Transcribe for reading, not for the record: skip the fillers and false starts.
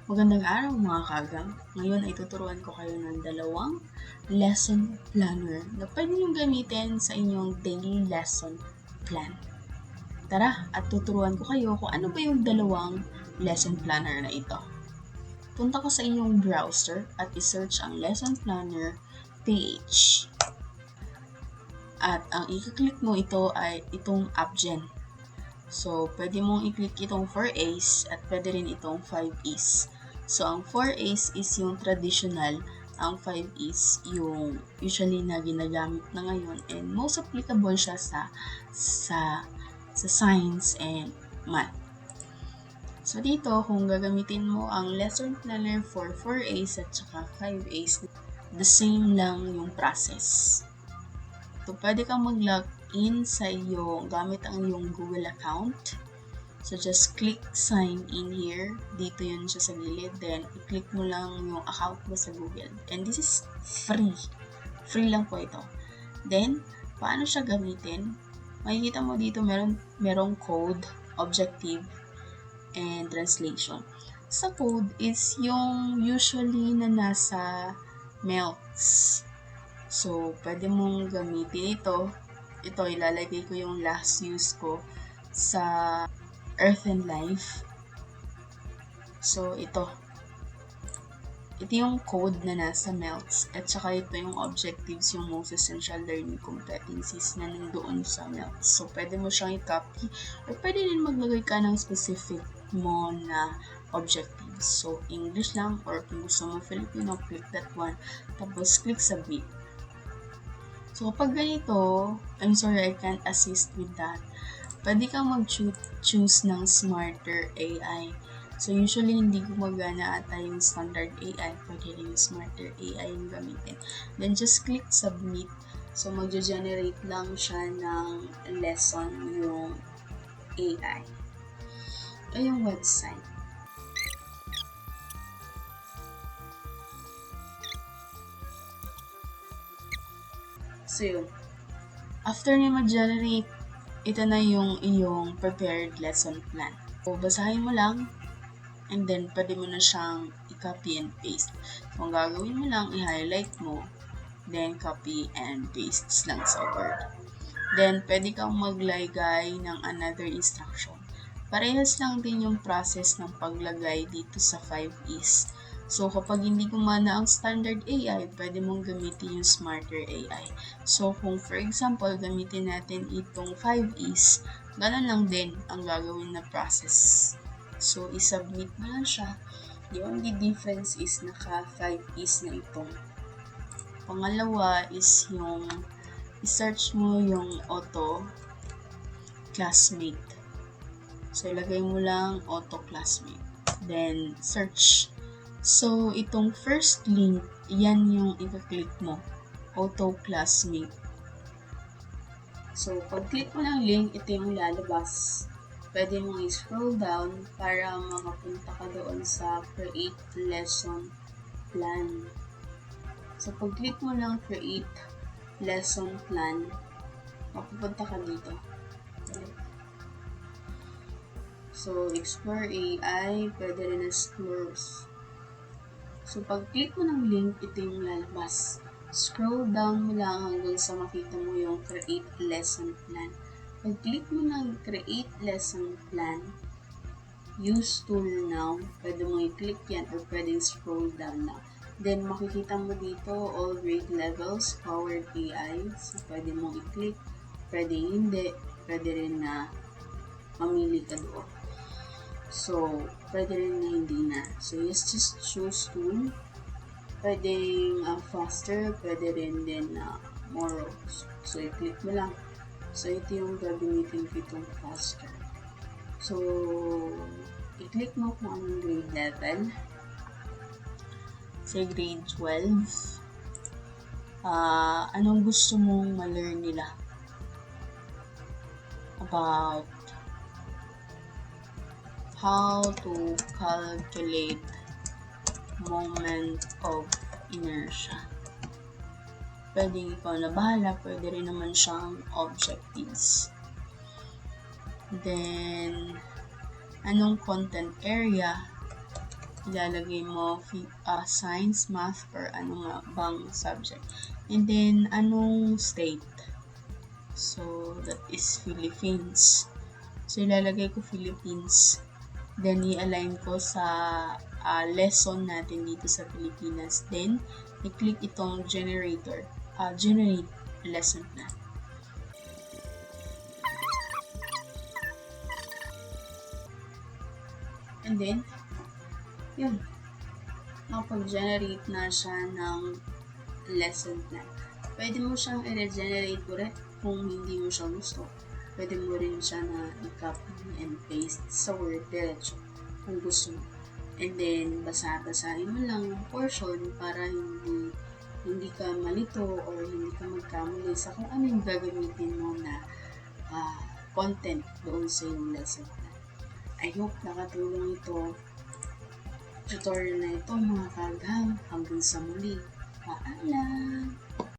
Magandang araw mga kagang. Ngayon ay tuturuan ko kayo ng dalawang lesson planner na pwede niyong gamitin sa inyong daily lesson plan. Tara at tuturuan ko kayo kung ano ba yung dalawang lesson planner na ito. Punta ko sa inyong browser at isearch ang lesson planner page. At ang i-click mo ito ay itong AppGen. So, pwede mong i-click itong 4A's at pwede rin itong 5A's. So, ang 4A's is yung traditional, ang 5A's yung usually na ginagamit na ngayon, and most applicable siya sa science and math. So, dito, kung gagamitin mo ang lesson planner for 4A's at saka 5A's, the same lang yung process. So, pwede kang mag-log in sa iyong gamit ang iyong Google account. So, just click sign in here. Dito yun siya sa gilid. Then, i-click mo lang yung account mo sa Google. And this is free. Free lang po ito. Then, paano siya gamitin? Makikita mo dito merong code, objective, and translation. Sa code is yung usually na nasa MELCs. So, pwede mong gamitin ito. Ito, ilalagay ko yung last use ko sa Earth and Life. So, ito. Ito yung code na nasa MELCs. At saka ito yung objectives, yung most essential learning competencies na nandoon sa MELCs. So, pwede mo siyang i-copy. Or pwede din maglagay ka ng specific mo na objectives. So, English lang. Or kung gusto mo Filipino, click that one. Tapos, click submit. So, kapag ganito, I'm sorry, I can't assist with that. Pwede kang mag-choose ng Smarter AI. So, usually, hindi gumagana ata yung standard AI. Pwede rin yung Smarter AI yung gamitin. Then, just click submit. So, mag-generate lang siya ng lesson yung AI. Ito yung website. So, yun. After niya mag-generate, ito na yung iyong prepared lesson plan. So, basahin mo lang, and then pwede mo na siyang i-copy and paste. So, ang gagawin mo lang, i-highlight mo, then copy and paste lang sa Word. Then, pwede kang maglagay ng another instruction. Parehas lang din yung process ng paglagay dito sa 5A's. So, kapag hindi gumana ang standard AI, pwede mong gamitin yung Smarter AI. So, kung for example, gamitin natin itong 5A's, ganun lang din ang gagawin na process. So, isubmit mo lang siya. The only difference is naka 5A's na itong. Pangalawa is yung i-search mo yung auto classmate. So, ilagay mo lang auto classmate. Then, search. So, itong first link, yan yung i-click mo. Auto classmate. So, pag-click mo ng link, ito yung lalabas. Pwede mong i-scroll down para makapunta ka doon sa create lesson plan. So, pag-click mo ng create lesson plan, mapupunta ka dito. So, explore AI, pwede rin explore. So, pag-click mo ng link, ito yung lalabas. Scroll down mo lang hanggang sa makita mo yung create lesson plan. Pag-click mo ng create lesson plan, use tool now, pwede mo i-click yan or pwede scroll down na. Then, makikita mo dito all grade levels, powered AI. So, pwede mo i-click, pwede hindi, pwede rin na mamili ka doon. So, pwede rin na hindi na. So, yes, just choose tool. Pwedeng faster, pwede rin din more. So, i-click mo lang. So, ito yung gagamitin ko itong faster. So, i-click mo kung anong grade level. Say grade 12. Anong gusto mong ma-learn nila? About how to calculate moment of inertia. Pwede ikaw na bahala, pwede rin naman siyang objectives. Then, anong content area? ilalagay mo science, math, or ano nga bang subject. And then, anong state? So, that is Philippines. So, ilalagay ko Philippines. Then, i-align ko sa lesson natin dito sa Pilipinas. Then, i-click itong generate lesson plan. And then, yun. Nakapag-generate na siya ng lesson plan. Pwede mo siyang i-regenerate ulit kung hindi mo siya gusto. Pwede mo rin siya na i-copy and paste sa Word diretso kung gusto mo. And then, basa-basahin mo lang yung portion para hindi ka malito or hindi ka magkamali sa kung ano yung gagamitin mo na content doon sa yung lesson plan. I hope nakatulong ito tutorial na ito mga kagham. Hanggang sa muli. Paalam!